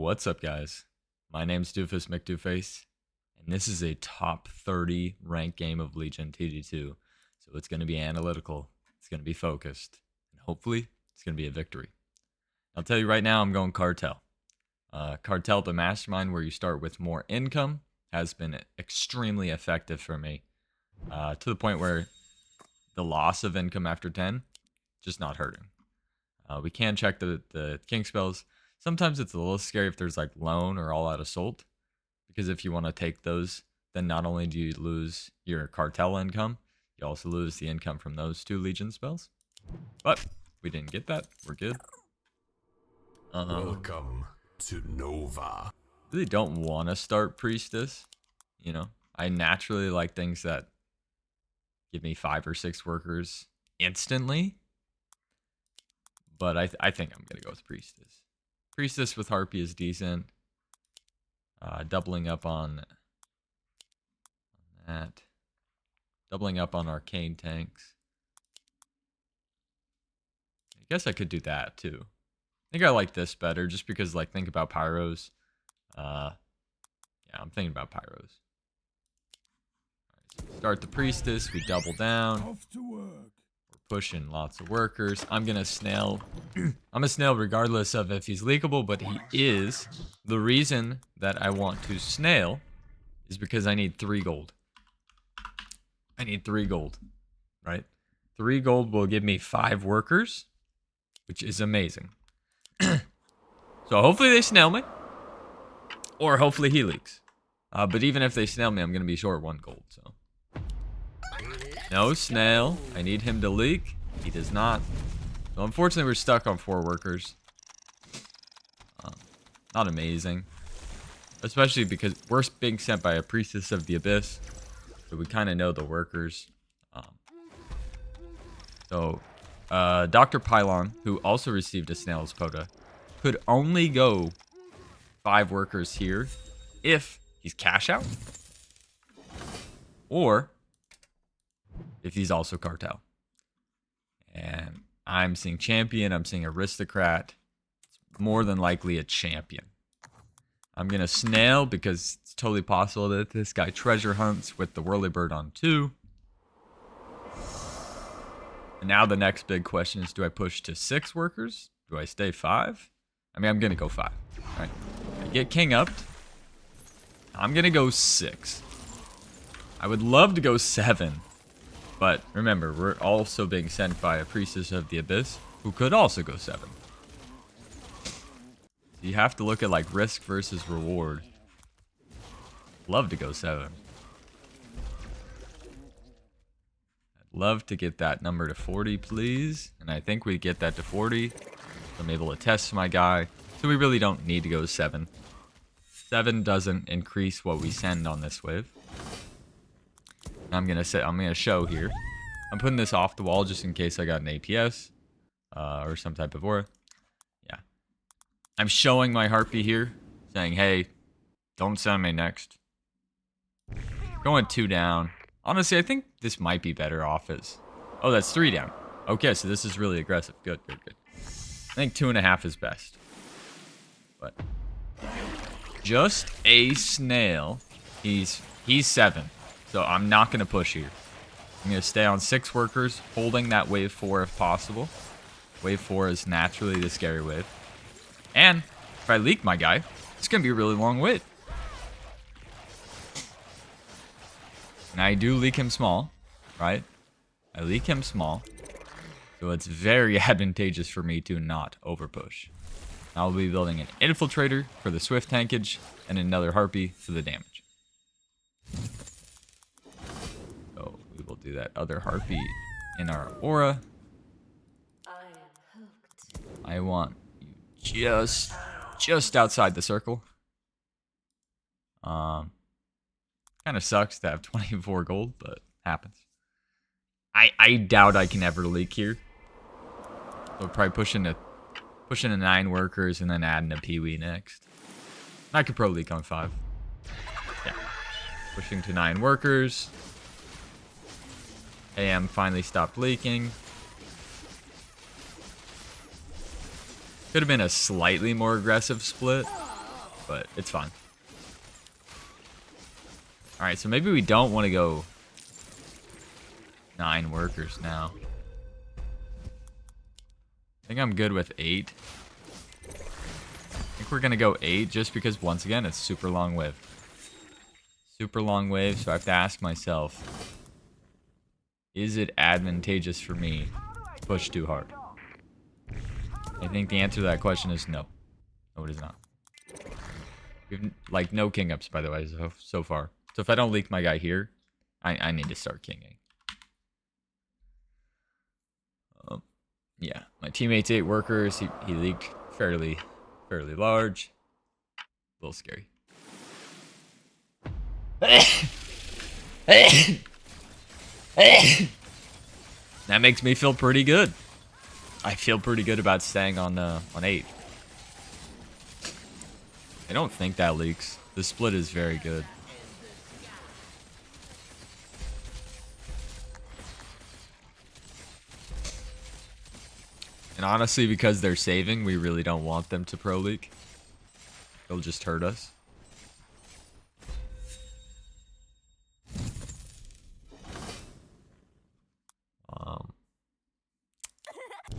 What's up, guys? My name's Doofus Mcdooface, and this is a top 30 ranked game of Legion TD2. So it's going to be analytical, it's going to be focused, and hopefully it's going to be a victory. I'll tell you right now, I'm going Cartel. Cartel, the mastermind where you start with more income, has been extremely effective for me, to the point where the loss of income after 10, just not hurting. We can check the king spells. Sometimes it's a little scary if there's like Lone or All Out Assault, because if you want to take those, then not only do you lose your Cartel income, you also lose the income from those 2 Legion spells. But we didn't get that. We're good. Welcome to Nova. Really don't want to start Priestess. You know, I naturally like things that give me 5 or 6 workers instantly. But I think I'm going to go with Priestess. Priestess with Harpy is decent. Doubling up on that. Doubling up on Arcane tanks. I guess I could do that too. I think I like this better just because, like, think about Pyros. Yeah, I'm thinking about Pyros. All right, so we start the Priestess. We double down. Off to work. Pushing lots of workers. I'm gonna snail. I'm a snail regardless of if he's leakable, but he is. The reason that I want to snail is because I need 3 gold. I need 3 gold, right? 3 gold will give me 5 workers, which is amazing. So hopefully they snail me, or hopefully he leaks. But even if they snail me, I'm gonna be short 1 gold, so. No snail. I need him to leak. He does not. So unfortunately, we're stuck on 4 workers. Not amazing. Especially because we're being sent by a Priestess of the Abyss. So we kind of know the workers. Dr. Pylon, who also received a snail's POTA, could only go 5 workers here if he's cash out. Or if he's also Cartel. And I'm seeing Champion, I'm seeing Aristocrat. It's more than likely a Champion. I'm going to snail because it's totally possible that this guy treasure hunts with the Whirlybird on 2. And now the next big question is, do I push to 6 workers? Do I stay 5? I mean, I'm going to go 5. All right. I get King upped. I'm going to go 6. I would love to go 7. But remember, we're also being sent by a Priestess of the Abyss, who could also go 7. You have to look at, like, risk versus reward. Love to go 7. I'd love to get that number to 40, please. And I think we get that to 40. So I'm able to test my guy. So we really don't need to go 7. 7 doesn't increase what we send on this wave. I'm gonna show here. I'm putting this off the wall just in case I got an APS or some type of aura. Yeah, I'm showing my Harpy here, saying, "Hey, don't send me next." Going 2 down. Honestly, I think this might be better off as. Oh, that's 3 down. Okay, so this is really aggressive. Good, good, good. I think 2.5 is best. But just a snail. He's 7. So I'm not going to push here. I'm going to stay on 6 workers, holding that wave 4 if possible. Wave 4 is naturally the scary wave. And if I leak my guy, it's going to be a really long wait. And I do leak him small, right? I leak him small. So it's very advantageous for me to not overpush. I'll be building an Infiltrator for the Swift tankage and another Harpy for the damage. We'll do that other Harpy in our aura. I want you just outside the circle. Kind of sucks to have 24 gold, but happens. I doubt I can ever leak here. So probably pushing to 9 workers and then adding a Pee-wee next. I could probably leak on 5. Yeah. Pushing to 9 workers. AM finally stopped leaking. Could have been a slightly more aggressive split. but it's fine. Alright, so maybe we don't want to go 9 workers now. I think I'm good with 8. I think we're going to go 8 just because, once again, it's super long wave. Super long wave, so I have to ask myself, is it advantageous for me to push too hard? I think the answer to that question is no. No, it is not. We've, like, no king ups, by the way, so far. So if I don't leak my guy here, I need to start kinging. Yeah, my teammate's 8 workers. He leaked fairly large. A little scary. That makes me feel pretty good. I feel pretty good about staying on 8. I don't think that leaks. The split is very good. And honestly, because they're saving, we really don't want them to pro leak. They'll just hurt us.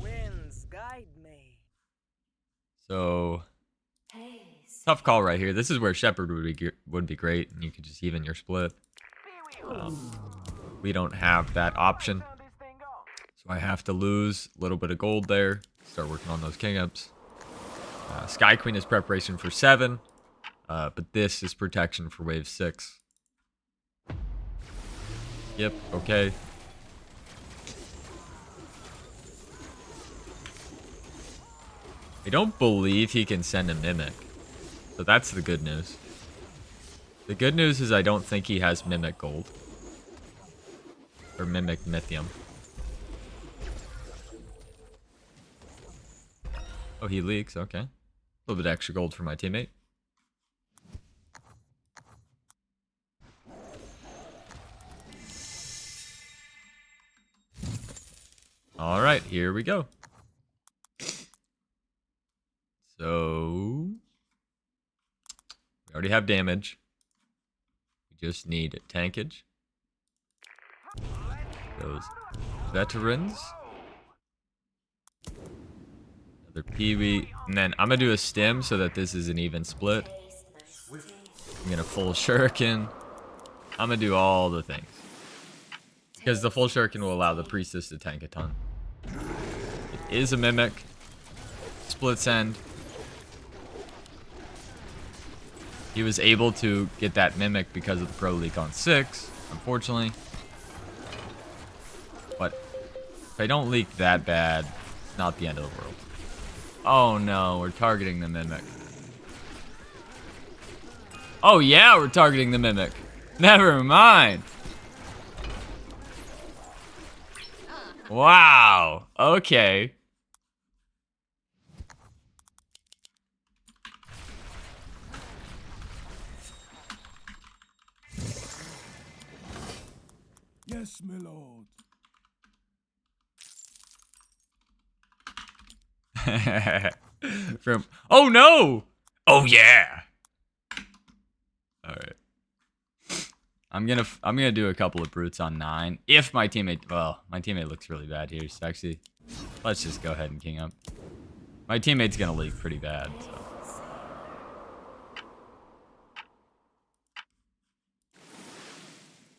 Winds guide me. So tough call right here. This is where Shepherd would be great, and you could just even your split. We don't have that option, so I have to lose a little bit of gold there. Start working on those king ups. Sky Queen is preparation for 7, but this is protection for wave 6. Yep. Okay. I don't believe he can send a Mimic. So that's the good news. The good news is I don't think he has Mimic Gold. Or Mimic Mythium. Oh, he leaks. Okay. A little bit extra gold for my teammate. Alright, here we go. So we already have damage. We just need tankage. Those veterans. Another Peewee. And then I'm going to do a stim so that this is an even split. I'm going to full shuriken. I'm going to do all the things. Because the full shuriken will allow the priestess to tank a ton. It is a mimic. Splits end. He was able to get that mimic because of the pro leak on 6, unfortunately. But if I don't leak that bad, it's not the end of the world. Oh no, we're targeting the mimic. Oh yeah, we're targeting the mimic. Never mind. Wow. Okay. Yes, my lord. From oh no! Oh yeah! Alright. I'm gonna do a couple of brutes on 9. If my teammate, well, my teammate looks really bad here, so actually let's just go ahead and king up. My teammate's gonna leak pretty bad, so.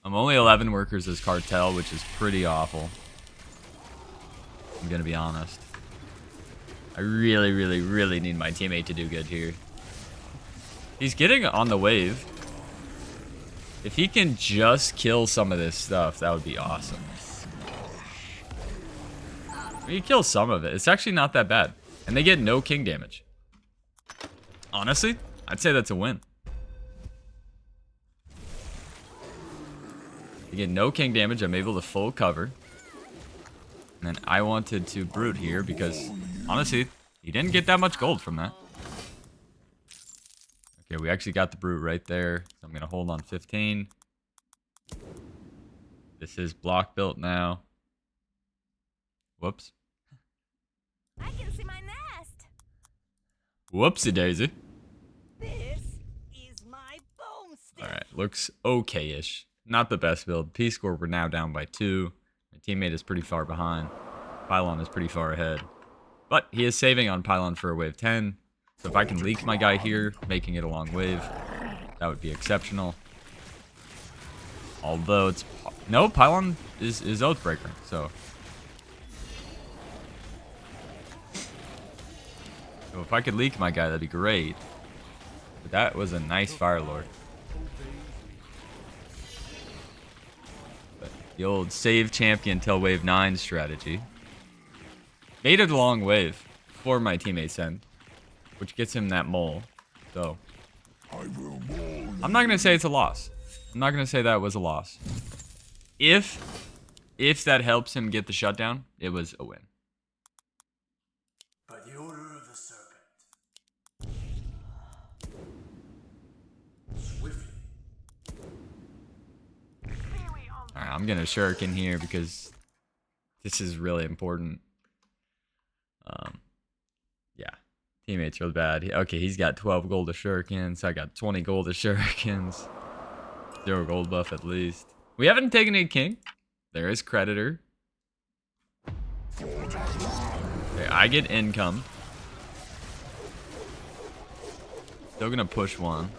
I'm only 11 workers as cartel, which is pretty awful. I'm gonna be honest. I really, really, really need my teammate to do good here. He's getting on the wave. If he can just kill some of this stuff, that would be awesome. He kills some of it. It's actually not that bad. And they get no king damage. Honestly, I'd say that's a win. They get no king damage. I'm able to full cover. And then I wanted to brute here because, honestly, he didn't get that much gold from that. Okay, we actually got the brute right there. So I'm going to hold on 15. This is block built now. Whoops. I can see my nest. Whoopsie daisy. This Alright, looks okay-ish. Not the best build. P-score, we're now down by 2. My teammate is pretty far behind. Pylon is pretty far ahead. But he is saving on Pylon for a wave 10. So if I can leak my guy here, making it a long wave, that would be exceptional. Although it's... No, Pylon is Oathbreaker, so... So if I could leak my guy, that'd be great. But that was a nice Fire Lord. But the old save champion till wave 9 strategy. Made it a long wave before my teammates end, which gets him that mole. So I'm not gonna say it's a loss. I'm not gonna say that was a loss. If that helps him get the shutdown, it was a win. By the order of the serpent. Swiftly. Alright, I'm gonna shuriken here because this is really important. Yeah. Teammates really bad. Okay, he's got 12 gold of shurikens. I got 20 gold of shurikens. 0 gold buff at least. We haven't taken a king. There is creditor. Okay, I get income. Still gonna push one.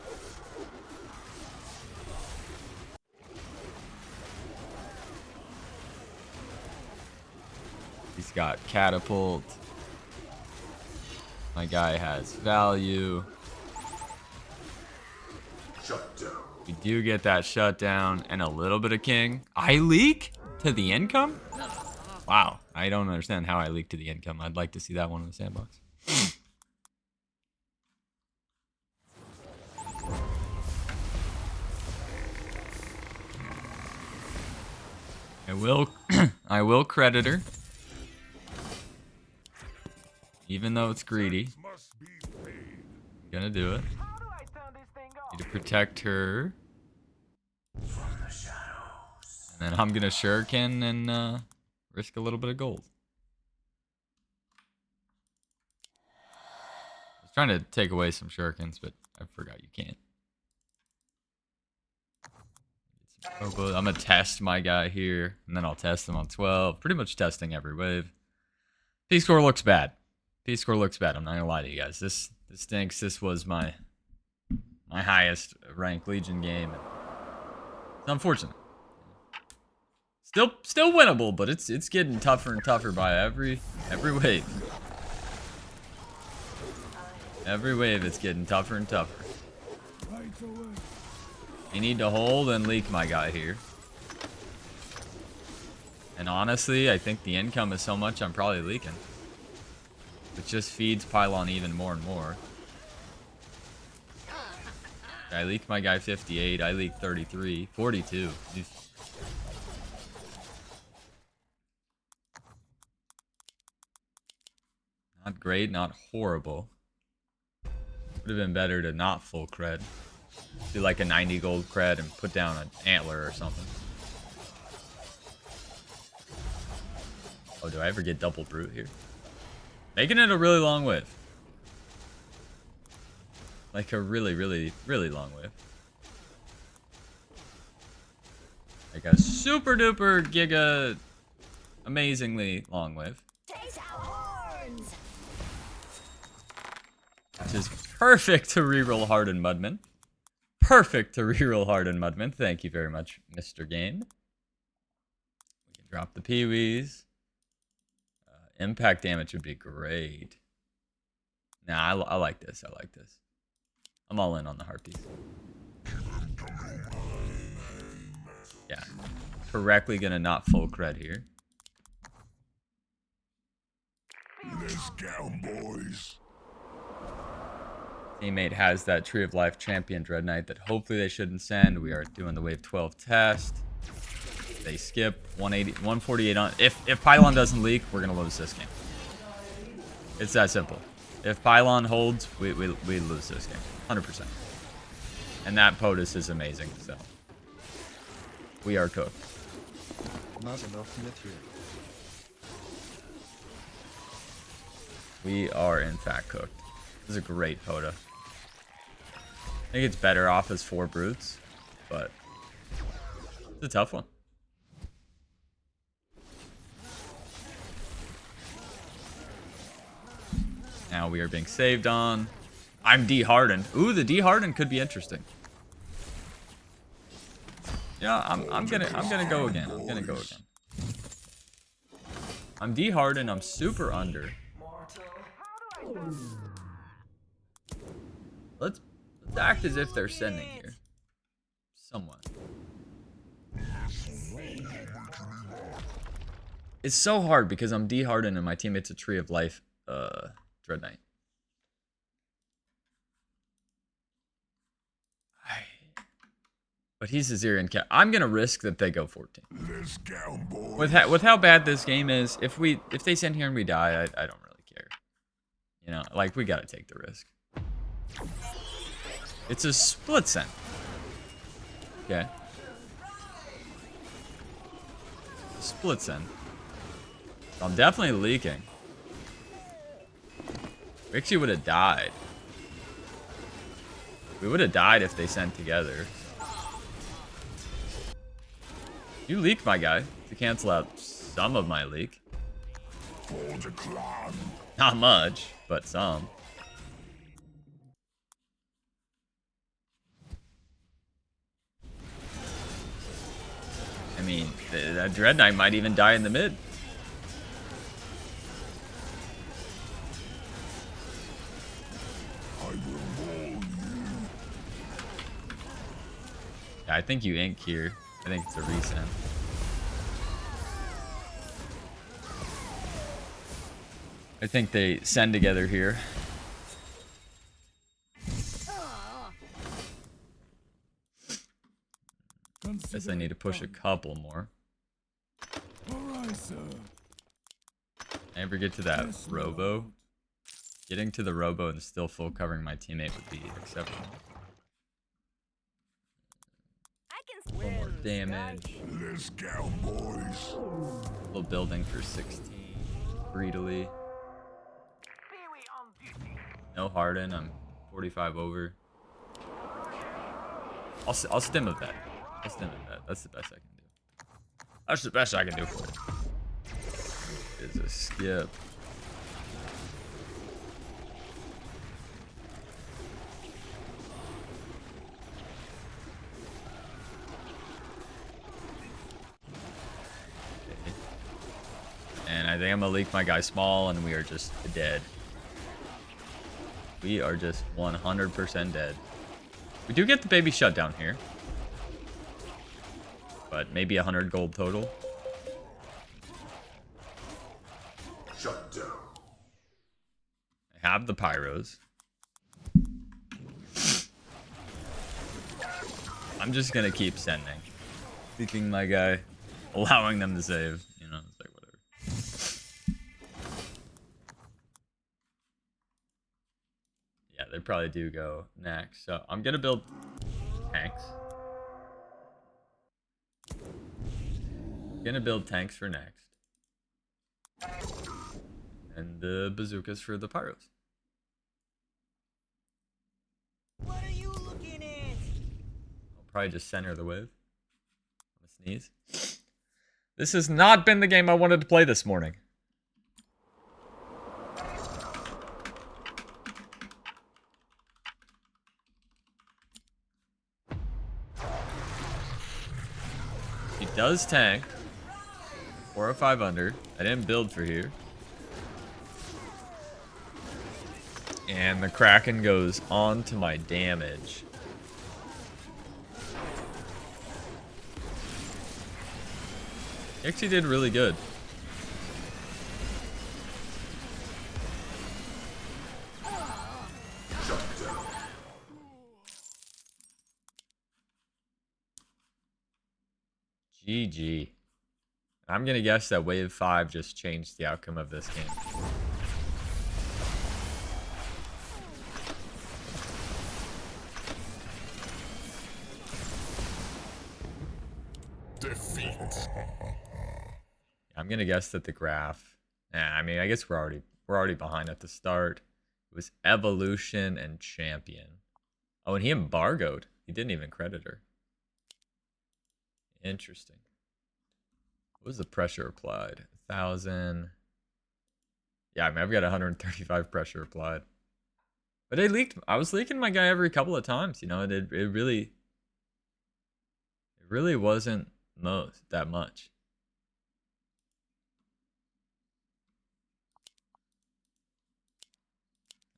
He's got catapult. My guy has value. We do get that shutdown and a little bit of king. I leak to the income? Wow. I don't understand how I leak to the income. I'd like to see that one in the sandbox. I will credit her. Even though it's greedy. Gonna do it. Need to protect her. And then I'm gonna shuriken and risk a little bit of gold. I was trying to take away some shurikens, but I forgot you can't. I'm gonna test my guy here, and then I'll test him on 12. Pretty much testing every wave. P-score looks bad. P-score looks bad. I'm not gonna lie to you guys. This stinks. This was my highest ranked Legion game. It's unfortunate. Still winnable, but it's getting tougher and tougher by every wave. Every wave it's getting tougher and tougher. You need to hold and leak my guy here. And honestly, I think the income is so much I'm probably leaking. It just feeds Pylon even more and more. I leak my guy 58. I leak 33. 42. Jeez. Not great, not horrible. Would have been better to not full cred. Do like a 90 gold cred and put down an antler or something. Oh, do I ever get double brute here? Making it a really long wave. Like a really, really, really long wave. Like a super duper giga amazingly long wave. Which is perfect to reroll Hardened Mudman. Perfect to reroll Hardened Mudman. Thank you very much, Mr. Game. We can drop the peewees. Impact damage would be great. Nah, I like this. I like this. I'm all in on the Harpies. Yeah. Correctly gonna not full cred here. Let's get 'em, boys. Teammate has that Tree of Life champion Dread Knight that hopefully they shouldn't send. We are doing the wave 12 test. They skip 180, 148 on. If Pylon doesn't leak, we're gonna lose this game. It's that simple. If Pylon holds, we lose this game, 100%. And that POTUS is amazing. So we are cooked. Not enough material. We are in fact cooked. This is a great POTA. I think it's better off as 4 brutes. but it's a tough one. Now we are being saved on. I'm de-hardened. Ooh, the de-hardened could be interesting. Yeah, I'm gonna go again. I'm gonna go again. I'm de-hardened. I'm super under. Let's act as if they're sending here. Somewhat. It's so hard because I'm de-hardened and my teammate's a Tree of Life Dread Knight. But he's a Zerian cat. I'm gonna risk that they go 14. Let's go, boys. With how bad this game is, if they send here and we die, I don't really care. You know, like we gotta take the risk. It's a split send. Okay. Split send. I'm definitely leaking. We actually would have died. We would have died if they sent together. You leak, my guy, to cancel out some of my leak. For the clan. Not much, but some. I mean, that Dread Knight might even die in the mid. I will roll you. Yeah, I think you ink here. I think it's a resend. I think they send together here. Guess I need to push a couple more. Alright, sir. I ever get to that robo? Getting to the robo and still full covering my teammate would be exceptional. A little more damage. Let's go, boys. A little building for 16. Greedily. No harden. I'm 45 over. I'll stim with that. I'll stim with that. That's the best I can do. That's the best I can do for it. Is a skip. And I think I'm gonna leak my guy small, and we are just dead. We are just 100% dead. We do get the baby shutdown here, but maybe 100 gold total. Shut down. I have the pyros. I'm just gonna keep sending, leaking my guy, allowing them to save. You know, it's like whatever. Yeah, they probably do go next. So I'm gonna build tanks. Gonna build tanks for next. And the bazookas for the pyros. What are you looking at? I'll probably just center the wave. I'm gonna sneeze. This has not been the game I wanted to play this morning. He does tank. 4 or 5 under. I didn't build for here. And the Kraken goes on to my damage. He actually did really good. GG. I'm gonna guess that wave 5 just changed the outcome of this game. Defeat. I'm gonna guess that the graph. I mean, I guess we're already behind at the start. It was evolution and champion. Oh, and he embargoed. He didn't even credit her. Interesting. What was the pressure applied? 1,000. Yeah, I mean, I've got 135 pressure applied. But it leaked. I was leaking my guy every couple of times. You know, it really wasn't that much.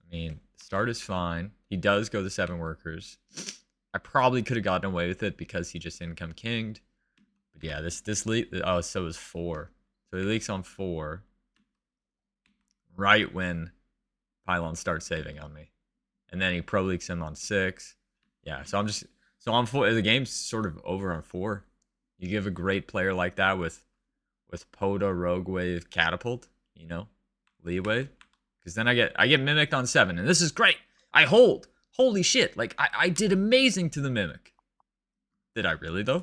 I mean, start is fine. He does go to 7 workers. I probably could have gotten away with it because he just income kinged. But yeah, this leak. Oh, so it was 4. So he leaks on 4. Right when Pylon starts saving on me. And then he pro leaks him on 6. Yeah, so on 4. The game's sort of over on 4. You give a great player like that with POTA, Rogue Wave, Catapult, you know, leeway. Because then I get mimicked on 7, and this is great. I hold. Holy shit! Like I did amazing to the mimic. Did I really though?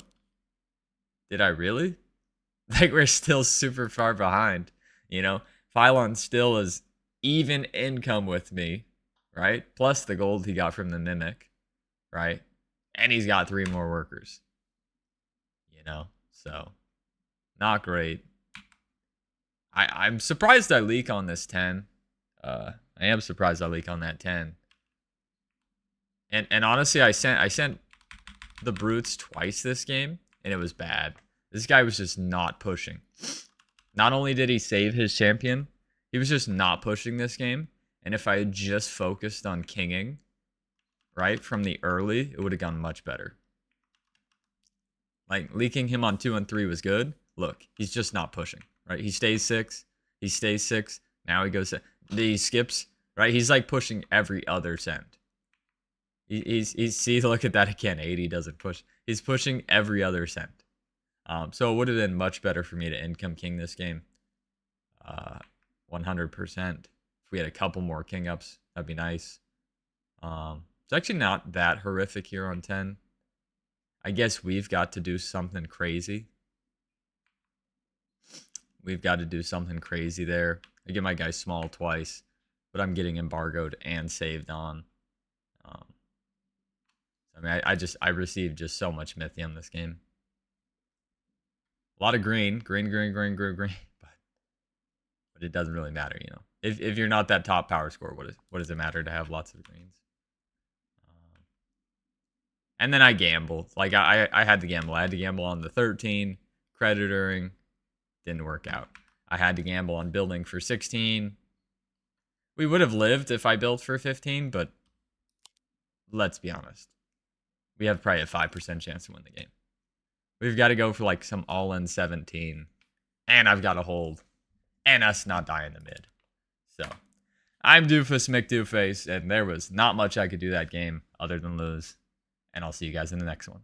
Did I really? Like we're still super far behind. You know, Pylon still is even income with me, right? Plus the gold he got from the mimic, right? And he's got 3 more workers. You know, so not great. I'm surprised I leak on this 10. I am surprised I leak on that 10. And honestly, I sent the brutes twice this game, and it was bad. This guy was just not pushing. Not only did he save his champion, he was just not pushing this game. And if I had just focused on kinging, right, from the early, it would have gone much better. Like, leaking him on 2 and 3 was good. Look, he's just not pushing, right? He stays 6. He stays 6. Now he goes... He skips, right? He's, like, pushing every other send. He's see, look at that again. 80 doesn't push. He's pushing every other send. So it would have been much better for me to income king this game. 100%. If we had a couple more king ups, that'd be nice. It's actually not that horrific here on 10. I guess we've got to do something crazy. We've got to do something crazy there. I get my guy small twice, but I'm getting embargoed and saved on. I mean, I received just so much Mythium this game. A lot of green, but it doesn't really matter, you know. If you're not that top power score, what does it matter to have lots of greens? And then I gambled. Like I had to gamble. I had to gamble on the 13, creditoring, didn't work out. I had to gamble on building for 16. We would have lived if I built for 15, but let's be honest. We have probably a 5% chance to win the game. We've got to go for like some all-in 17. And I've got to hold. And us not die in the mid. So, I'm Doofus Mcdooface, and there was not much I could do that game other than lose. And I'll see you guys in the next one.